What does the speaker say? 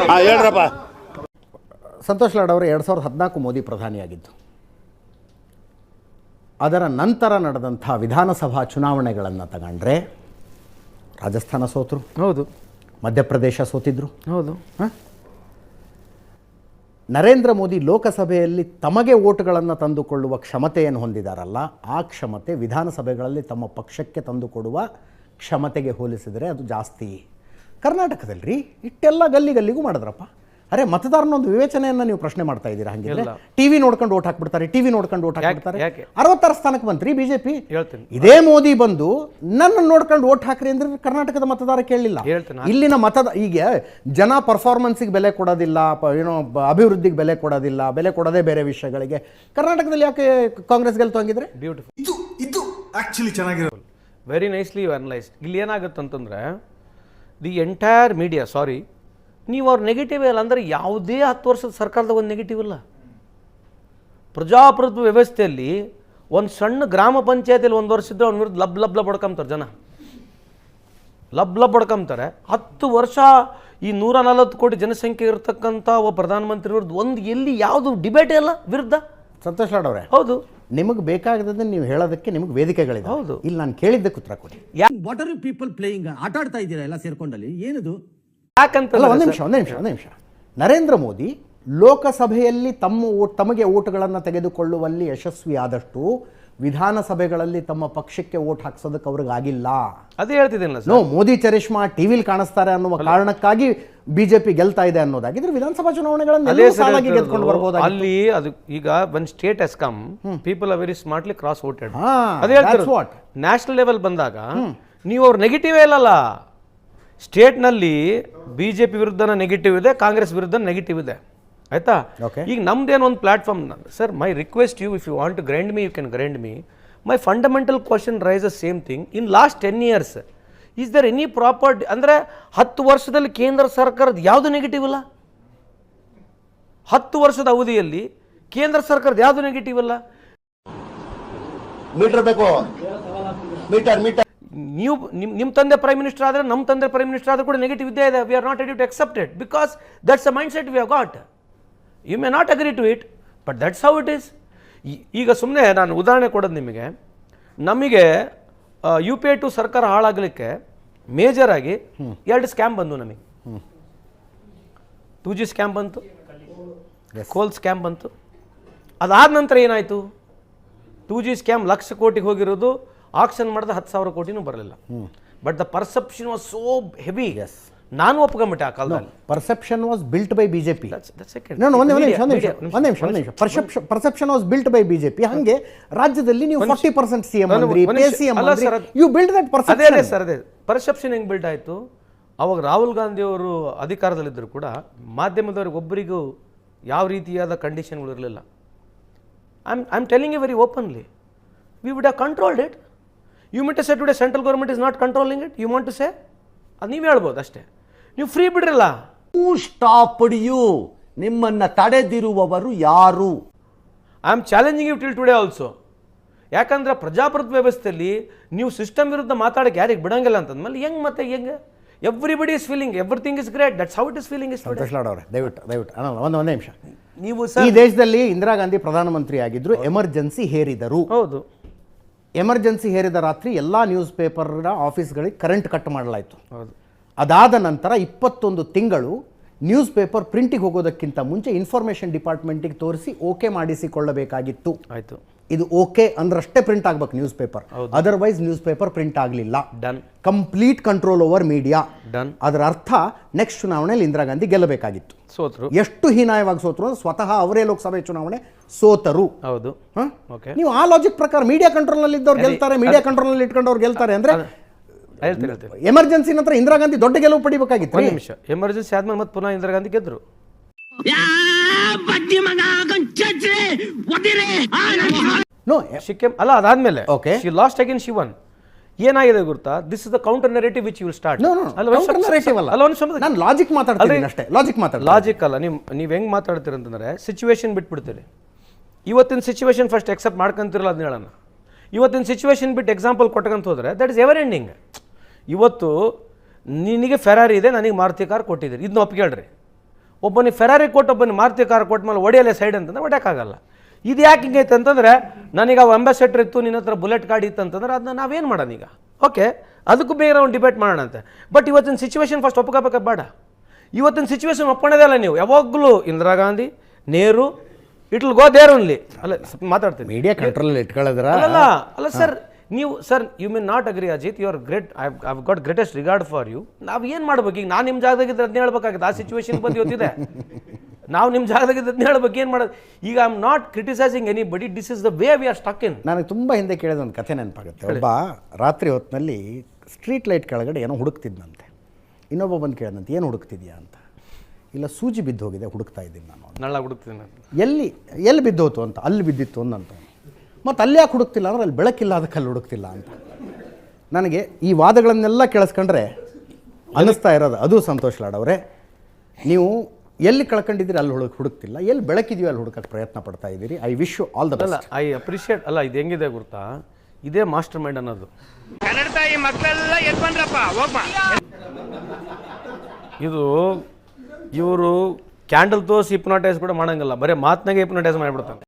ಹೇಳ್ರಪ್ಪ. ಸಂತೋಷ್ ಲಾಡ್ ಅವರು 2014 ಮೋದಿ ಪ್ರಧಾನಿಯಾಗಿದ್ದು, ಅದರ ನಂತರ ನಡೆದಂಥ ವಿಧಾನಸಭಾ ಚುನಾವಣೆಗಳನ್ನು ತಗೊಂಡ್ರೆ ರಾಜಸ್ಥಾನ ಸೋತರು, ಹೌದು, ಮಧ್ಯಪ್ರದೇಶ ಸೋತಿದ್ರು, ಹೌದು. ನರೇಂದ್ರ ಮೋದಿ ಲೋಕಸಭೆಯಲ್ಲಿ ತಮಗೆ ಓಟುಗಳನ್ನು ತಂದುಕೊಳ್ಳುವ ಕ್ಷಮತೆಯನ್ನು ಹೊಂದಿದಾರಲ್ಲ, ಆ ಕ್ಷಮತೆ ವಿಧಾನಸಭೆಗಳಲ್ಲಿ ತಮ್ಮ ಪಕ್ಷಕ್ಕೆ ತಂದುಕೊಡುವ ಕ್ಷಮತೆಗೆ ಹೋಲಿಸಿದರೆ ಅದು ಜಾಸ್ತಿ. ಕರ್ನಾಟಕದಲ್ಲಿ ಇಷ್ಟೆಲ್ಲ ಗಲ್ಲಿಗೂ ಮಾಡಿದ್ರಪ್ಪ. ಅರೆ, ಮತದಾರನೊಂದು ವಿವೇಚನೆಯನ್ನು ನೀವು ಪ್ರಶ್ನೆ ಮಾಡ್ತಾ ಇದ್ದೀರಾ. ಹಂಗಿದ್ರೆ ಟಿವಿ ನೋಡ್ಕೊಂಡು ಓಟ್ ಹಾಕ್ಬಿಡ್ತಾರೆ, 66 ಸ್ಥಾನಕ್ಕೆ ಬಂತ್ರಿ ಬಿಜೆಪಿ. ಇದೇ ಮೋದಿ ಬಂದು ನನ್ನ ನೋಡ್ಕೊಂಡು ಓಟ್ ಹಾಕ್ರಿ ಅಂದ್ರೆ ಕರ್ನಾಟಕದ ಮತದಾರ ಕೇಳಲಿಲ್ಲ. ಇಲ್ಲಿನ ಈಗ ಜನ ಪರ್ಫಾರ್ಮೆನ್ಸಿಗೆ ಬೆಲೆ ಕೊಡೋದಿಲ್ಲ, ಅಭಿವೃದ್ಧಿಗೆ ಬೆಲೆ ಕೊಡೋದಿಲ್ಲ, ಬೆಲೆ ಕೊಡೋದೇ ಬೇರೆ ವಿಷಯಗಳಿಗೆ. ಕರ್ನಾಟಕದಲ್ಲಿ ಯಾಕೆ ಕಾಂಗ್ರೆಸ್ ಗೆಲ್ತು ಹಂಗಿದ್ರೆ? ಇದು ಆಕ್ಚುಲಿ ಚೆನ್ನಾಗಿರೋದು. Very nicely you analysed. ಇಲ್ಲಿ ಏನಾಗುತ್ತೆ ಅಂತಂದ್ರೆ ದಿ ಎಂಟೈರ್ ಮೀಡಿಯಾ, ಸಾರಿ, ನೀವು ಅವ್ರ ನೆಗೆಟಿವ್ ಇಲ್ಲ ಅಂದರೆ ಯಾವುದೇ 10 ವರ್ಷದ ಸರ್ಕಾರದ ಒಂದು ನೆಗೆಟಿವ್ ಇಲ್ಲ. ಪ್ರಜಾಪ್ರಭುತ್ವ ವ್ಯವಸ್ಥೆಯಲ್ಲಿ ಒಂದು ಸಣ್ಣ ಗ್ರಾಮ ಪಂಚಾಯತಿಯಲ್ಲಿ 1 ವರ್ಷ ಇದ್ದರೆ ಅವ್ನ ವಿರುದ್ಧ ಲಬ್ ಬಡ್ಕೊಂತಾರೆ ಜನ, ಲಬ್ ಬಡ್ಕೊಂತಾರೆ. 10 ವರ್ಷ ಈ 140 ಕೋಟಿ ಜನಸಂಖ್ಯೆ ಇರತಕ್ಕಂಥ ಒಬ್ಬ ಪ್ರಧಾನಮಂತ್ರಿ ವಿರುದ್ಧ ಎಲ್ಲಿ ಯಾವುದು ಡಿಬೇಟೇ ಇಲ್ಲ ವಿರುದ್ಧ. ಸಂತೋಷ್ ಲಾಡ್ ಅವರೇ, ಹೌದು, ನಿಮಗೆ ಬೇಕಾಗದನ್ನು ನೀವು ಹೇಳೋದಕ್ಕೆ ನಿಮಗೆ ವೇದಿಕೆಗಳಿದೆ. ಹೌದು, ಇಲ್ಲಿ ನಾನು ಕೇಳಿದ್ದಕ್ಕೆ ಉತ್ತರ ಕೊಡಿ. What are you people playing? ಆಟ ಆಡ್ತಾ ಇದ್ದೀರಾ ಎಲ್ಲ ಸೇರ್ಕೊಂಡಲ್ಲಿ, ಏನದು? ಯಾಕಂತಲ್ಲ, ಒಂದು ನಿಮಿಷ. ನರೇಂದ್ರ ಮೋದಿ ಲೋಕಸಭೆಯಲ್ಲಿ ತಮಗೆ ಓಟುಗಳನ್ನು ತೆಗೆದುಕೊಳ್ಳುವಲ್ಲಿ ಯಶಸ್ವಿಯಾದಷ್ಟು ವಿಧಾನಸಭೆಗಳಲ್ಲಿ ತಮ್ಮ ಪಕ್ಷಕ್ಕೆ ಓಟ್ ಹಾಕ್ಸೋದಕ್ಕೆ ಅವ್ರಿಗೆ ಆಗಿಲ್ಲ. ಅದೇ ಹೇಳ್ತಿದ್ದೇನೆ. ಮೋದಿ ಚರಿಷ್ಮಾ ಟಿವಿಲಿ ಕಾಣಿಸ್ತಾರೆ ಅನ್ನುವ ಕಾರಣಕ್ಕಾಗಿ ಬಿಜೆಪಿ ಗೆಲ್ತಾ ಇದೆ ಅನ್ನೋದಾಗಿದ್ರೆ ವಿಧಾನಸಭಾ ಚುನಾವಣೆಗಳಲ್ಲಿ ಗೆದ್ಕೊಂಡು ಬರ್ಬೋದು. ಅಲ್ಲಿ ಅದು ಈಗ ಒಂದು state has come, people are very smartly cross voted. ಅದೇ ಹೇಳ್ತಾರೆ, ನ್ಯಾಷನಲ್ ಲೆವೆಲ್ ಬಂದಾಗ ನೀವು ಅವ್ರ ನೆಗೆಟಿವೇ ಇಲ್ಲಲ್ಲ. ಸ್ಟೇಟ್ನಲ್ಲಿ ಬಿಜೆಪಿ ವಿರುದ್ಧನ ನೆಗೆಟಿವ್ ಇದೆ, ಕಾಂಗ್ರೆಸ್ ವಿರುದ್ಧ ನೆಗೆಟಿವ್ ಇದೆ, ಆಯ್ತಾ? ಈಗ ನಮ್ದೇನು ಒಂದು platform. Sir, my request you, if you want to grind me, you can grind me. My fundamental question raises same thing. In last 10 years is there any proper, ಅಂದರೆ 10 ವರ್ಷದಲ್ಲಿ ಕೇಂದ್ರ ಸರ್ಕಾರದ ಯಾವುದು ನೆಗೆಟಿವ್ ಇಲ್ಲ. 10 ವರ್ಷದ ಅವಧಿಯಲ್ಲಿ ಕೇಂದ್ರ ಸರ್ಕಾರದ ಯಾವುದು ನೆಗೆಟಿವ್ ಇಲ್ಲ. ಮೀಟರ್ ಬೇಕು, ಮೀಟರ್. ನೀವು ನಿಮ್ಮ ತಂದೆ ಪ್ರೈಮ್ ಮಿನಿಸ್ಟರ್ ಆದರೆ, ನಮ್ಮ ತಂದೆ ಪ್ರೈಮ್ ಮಿನಿಸ್ಟರ್ ಆದರೂ ಕೂಡ ನೆಗೆಟಿವ್ ಇದ್ದೇ ಇದೆ. We are not ready to accept it because that's a mindset we have got. You may not agree to it, but that's how it is. ಈಗ ಸುಮ್ಮನೆ ನಾನು ಉದಾಹರಣೆ ಕೊಡೋದು ನಿಮಗೆ. ನಮಗೆ UPI ಟು ಸರ್ಕಾರ ಹಾಳಾಗಲಿಕ್ಕೆ ಮೇಜರ್ ಆಗಿ 2 ಸ್ಕ್ಯಾಮ್ ಬಂದು. ನಮಗೆ 2G ಸ್ಕ್ಯಾಮ್ ಬಂತು, ಕೋಲ್ ಸ್ಕ್ಯಾಮ್ ಬಂತು. ಅದಾದ ನಂತರ ಏನಾಯಿತು? 2G ಸ್ಕ್ಯಾಮ್ 1,00,000 ಕೋಟಿಗೆ ಹೋಗಿರೋದು, ಆಕ್ಷನ್ ಮಾಡಿದ 10,000 ಕೋಟಿನೂ ಬರಲಿಲ್ಲ. But the perception was so heavy. ನಾನು ಒಪ್ಕೊಂಬಿಟ್ಟೆ ಆ ಕಾಲದಲ್ಲಿ. Perception was built by BJP. Perception was built by BJP. ಹಂಗೆ ರಾಜ್ಯದಲ್ಲಿ ನೀವು 40% ಸಿಎಂ ಅಂದ್ರಿ, ಯು ಬಿಲ್ಡ್ ದಟ್ ಪರ್ಸೆಪ್ಷನ್. ಅದೇ ಸರ್, ಅದೇ ಪರ್ಸೆಪ್ಷನ್ ಹೆಂಗೆ ಬಿಲ್ಡ್ ಆಯಿತು? ಅವಾಗ ರಾಹುಲ್ ಗಾಂಧಿ ಅವರು ಅಧಿಕಾರದಲ್ಲಿದ್ದರು ಕೂಡ ಮಾಧ್ಯಮದವ್ರಿಗೆ ಒಬ್ಬರಿಗೂ ಯಾವ ರೀತಿಯಾದ ಕಂಡೀಷನ್ಗಳು ಇರಲಿಲ್ಲ. I am telling you very openly, we would have controlled it. You meant to say today central government is not controlling it? You want to say? ಅದು ನೀವು ಹೇಳ್ಬೋದು ಅಷ್ಟೇ. ನೀವು ಫ್ರೀ ಬಿಡ್ರಲ್ಲ. Who stopped you? ನಿಮ್ಮನ್ನ ತಡೆದಿರುವವರು ಯಾರು? I am challenging you till today also. ಯಾಕಂದ್ರೆ ಪ್ರಜಾಪ್ರಭುತ್ವ ವ್ಯವಸ್ಥೆಯಲ್ಲಿ ನೀವು ಸಿಸ್ಟಮ್ ವಿರುದ್ಧ ಮಾತಾಡಕ್ಕೆ ಯಾರಿಗೆ ಬಿಡಂಗಿಲ್ಲ ಅಂತಂದ್ಮೇಲೆ ಹೆಂಗೆ everybody is feeling everything is great. That's how it is feeling. ದಯವಿಟ್ಟು ಒಂದು ನಿಮಿಷ. ನೀವು ಈ ದೇಶದಲ್ಲಿ ಇಂದಿರಾ ಗಾಂಧಿ ಪ್ರಧಾನಮಂತ್ರಿ ಆಗಿದ್ರು, ಎಮರ್ಜೆನ್ಸಿ ಹೇರಿದರು. ಹೌದು, ಎಮರ್ಜೆನ್ಸಿ ಹೇರಿದ ರಾತ್ರಿ ಎಲ್ಲ ನ್ಯೂಸ್ ಪೇಪರ್ ಆಫೀಸ್ಗಳಿಗೆ ಕರೆಂಟ್ ಕಟ್ ಮಾಡಲಾಯಿತು. ಅದಾದ ನಂತರ 21 ತಿಂಗಳು ನ್ಯೂಸ್ ಪೇಪರ್ ಪ್ರಿಂಟಿಗೆ ಹೋಗೋದಕ್ಕಿಂತ ಮುಂಚೆ ಇನ್ಫಾರ್ಮೇಷನ್ ಡಿಪಾರ್ಟ್ಮೆಂಟಿಗೆ ತೋರಿಸಿ ಓಕೆ ಮಾಡಿಸಿಕೊಳ್ಳಬೇಕಾಗಿತ್ತು. ಆಯಿತು. ಇದು ಓಕೆ ಅಂದ್ರಷ್ಟೇ ಪ್ರಿಂಟ್ ಆಗ್ಬೇಕು news paper, otherwise news paper print ಆಗಲಿಲ್ಲ. Done. Complete control over media. Done. ಅದರ ಅರ್ಥ ನೆಕ್ಸ್ಟ್ ಚುನಾವಣೆಯಲ್ಲಿ ಇಂದಿರಾ ಗಾಂಧಿ ಗೆಲ್ಲಬೇಕಾಗಿತ್ತು. ಸೋತರು. ಎಷ್ಟು ಹೀನಾಯವಾಗಿ ಸೋತರು? ಸ್ವತಃ ಅವರೇ ಲೋಕಸಭೆ ಚುನಾವಣೆ ಸೋತರು. ಹೌದು. ನೀವು ಆ ಲಾಜಿಕ್ ಪ್ರಕಾರ ಮೀಡಿಯಾ ಕಂಟ್ರೋಲ್ ನಲ್ಲಿ ಇದ್ದವ್ರು ಗೆಲ್ತಾರೆ, ಮೀಡಿಯಾ ಕಂಟ್ರೋಲ್ ನಲ್ಲಿ ಇಟ್ಕೊಂಡವ್ರು ಗೆಲ್ತಾರೆ ಅಂದ್ರೆ ಎಮರ್ಜೆನ್ಸಿ ನಂತರ ಇಂದಿರಾ ಗಾಂಧಿ ದೊಡ್ಡ ಗೆಲುವು ಪಡಿಬೇಕಾಗಿತ್ತು. ಒಂದು ನಿಮಿಷ, ಎಮರ್ಜೆನ್ಸಿ ಆದ್ಮೇಲೆ ಮತ್ತೆ ಪುನಃ ಇಂದಿರಾ ಗಾಂಧಿ ಗೆದ್ರು. ಅಲ್ಲ, ಅದಾದ್ಮೇಲೆ she lost again she won. ಏನಾಗಿದೆ ಗೊತ್ತಾ? This is the counter narrative which you will start. ನಾನು ಲಾಜಿಕ್ ಮಾತಾಡ್ತೀನಿ ಅಷ್ಟೇ. ಲಾಜಿಕ್ ಅಲ್ಲ. ನೀವು ಹೆಂಗ್ ಮಾತಾಡ್ತೀರ ಅಂತಂದ್ರೆ ಸಿಚುವೇಶನ್ ಬಿಟ್ಬಿಡ್ತೀರಿ. ಇವತ್ತಿನ ಸಿಚುವೇಶನ್ ಫಸ್ಟ್ ಎಕ್ಸೆಪ್ಟ್ ಮಾಡ್ಕೊಂತಿರಲ್ಲ, ಅದನ್ನ ಹೇಳೋಣ. ಇವತ್ತಿನ ಸಿಚುವೇಶನ್ ಬಿಟ್ಟು ಎಕ್ಸಾಂಪಲ್ ಕೊಟ್ಟಂತ ಹೋದ್ರೆ ದಟ್ ಇಸ್ ಎವರ್ ಎಂಡಿಂಗ್. ಇವತ್ತು ನಿನಗೆ ಫೆರಾರಿ ಇದೆ, ನನಗೆ ಮಾರುತಿ ಕಾರ್ ಕೊಟ್ಟಿದ್ದೀರಿ, ಇದನ್ನ ಒಪ್ಪಿಕೇಳ್ರಿ. ಒಬ್ಬನಿಗೆ ಫೆರಾರಿ ಕೊಟ್ಟು ಒಬ್ಬನಿಗೆ ಮಾರುತಿ ಕಾರ್ ಕೊಟ್ಟ ಮೇಲೆ ಹೊಡೆಯಲ್ಲ ಸೈಡ್ ಅಂತಂದ್ರೆ ಹೊಡ್ಯೋಕ್ಕಾಗಲ್ಲ. ಇದು ಯಾಕೆ ಹಿಂಗೈತೆ ಅಂತಂದರೆ ನನಗೆ ಅವು ಅಂಬಾಸೆಡರ್ ಇತ್ತು, ನಿನ್ನ ಹತ್ರ ಬುಲೆಟ್ ಗಾಡಿ ಇತ್ತು ಅಂತಂದ್ರೆ ಅದನ್ನ ನಾವೇನು ಮಾಡೋಣ ಈಗ? ಓಕೆ, ಅದಕ್ಕೂ ಬೇರೆ ಒಂದು ಡಿಬೇಟ್ ಮಾಡೋಣ ಅಂತೆ. ಬಟ್ ಇವತ್ತಿನ ಸಿಚುವೇಶನ್ ಫಸ್ಟ್ ಒಪ್ಕೋಬೇಕಾ ಬೇಡ? ಇವತ್ತಿನ ಸಿಚುವೇಶನ್ ಒಪ್ಕೊಳ್ಳೋದೇ ಅಲ್ಲ ನೀವು. ಯಾವಾಗಲೂ Indira Gandhi, Nehru, it will go there only. ಅಲ್ಲ ಮಾತಾಡ್ತೀನಿ, ಮೀಡಿಯಾ ಕಂಟ್ರೋಲ್ ಇಟ್ಕೊಳ್ಳೋದ್ರ ಅಲ್ಲ ಸರ್, ನೀವು sir you mean not agree Ajit, you are great, I got greatest regard for you. ನಾವು ಏನು ಮಾಡ್ಬೇಕು ಈಗ? ನಾನು ನಿಮ್ಮ ಜಾಗದಾಗಿದ್ದರೆ ಅದನ್ನ ಹೇಳ್ಬೇಕಾಗುತ್ತೆ. ಆ ಸಿಚುವೇಶನ್ ಬಂದು ಇವತ್ತಿದೆ, ನಾವು ನಿಮ್ಮ ಜಾಗದಾಗಿದ್ದರೆ ಅದನ್ನ ಹೇಳ್ಬೇಕು. ಏನು ಮಾಡೋದು ಈಗ? I am not criticising anybody, this is the way we are stuck in. ನನಗೆ ತುಂಬ ಹಿಂದೆ ಕೇಳಿದ ಒಂದು ಕಥೆ ನೆನಪಾಗುತ್ತೆ. ಒಬ್ಬ ರಾತ್ರಿ ಹೊತ್ತಿನಲ್ಲಿ ಸ್ಟ್ರೀಟ್ ಲೈಟ್ ಕೆಳಗಡೆ ಏನೋ ಹುಡುಕ್ತಿದ್ನಂತೆ. ಇನ್ನೊಬ್ಬ ಬಂದು ಕೇಳಿದಂತೆ, ಏನು ಹುಡುಕ್ತಿದ್ಯಾ ಅಂತ. ಇಲ್ಲ, ಸೂಜಿ ಬಿದ್ದು ಹೋಗಿದೆ, ಹುಡುಕ್ತಾ ಇದ್ದೀನಿ ನಾನು. ನಳ್ಳ ಹುಡುಕ್ತೀನಿ ನಾನು. ಎಲ್ಲಿ ಬಿದ್ದೋತು ಅಂತ. ಅಲ್ಲಿ ಬಿದ್ದಿತ್ತು ಅಂದಂತ. ಮತ್ತು ಅಲ್ಲಿ ಯಾಕೆ ಹುಡುಕ್ತಿಲ್ಲ ಅಂದ್ರೆ ಅಲ್ಲಿ ಬೆಳಕಿಲ್ಲ, ಅದಕ್ಕೆ ಅಲ್ಲಿ ಹುಡುಕ್ತಿಲ್ಲ ಅಂತ. ನನಗೆ ಈ ವಾದಗಳನ್ನೆಲ್ಲ ಕೇಳಿಸ್ಕೊಂಡ್ರೆ ಅನ್ನಿಸ್ತಾ ಇರೋದು, ಅದು ಸಂತೋಷ್ ಲಾಡ್ ಅವರೇ, ನೀವು ಎಲ್ಲಿ ಕಳ್ಕೊಂಡಿದ್ದೀರಿ ಅಲ್ಲಿ ಹುಡುಕ್ತಿಲ್ಲ, ಎಲ್ಲಿ ಬೆಳಕಿದೆಯೋ ಅಲ್ಲಿ ಹುಡುಕಕ್ಕೆ ಪ್ರಯತ್ನ ಪಡ್ತಾ ಇದ್ದೀರಿ. I wish you all the best. I appreciate. ಅಲ್ಲ, ಇದು ಹೆಂಗಿದೆ ಗೊತ್ತಾ, ಇದೇ ಮಾಸ್ಟರ್ ಮೈಂಡ್ ಅನ್ನೋದು. ಇದು ಇವರು ಕ್ಯಾಂಡಲ್ ತೋರಿಸಿ ಹಿಪ್ನಾಟೈಸ್ ಕೂಡ ಮಾಡಂಗಿಲ್ಲ, ಬರೀ ಮಾತನಾಗೆ ಹಿಪ್ನಾಟೈಸ್ ಮಾಡಿಬಿಡ್ತಾರೆ.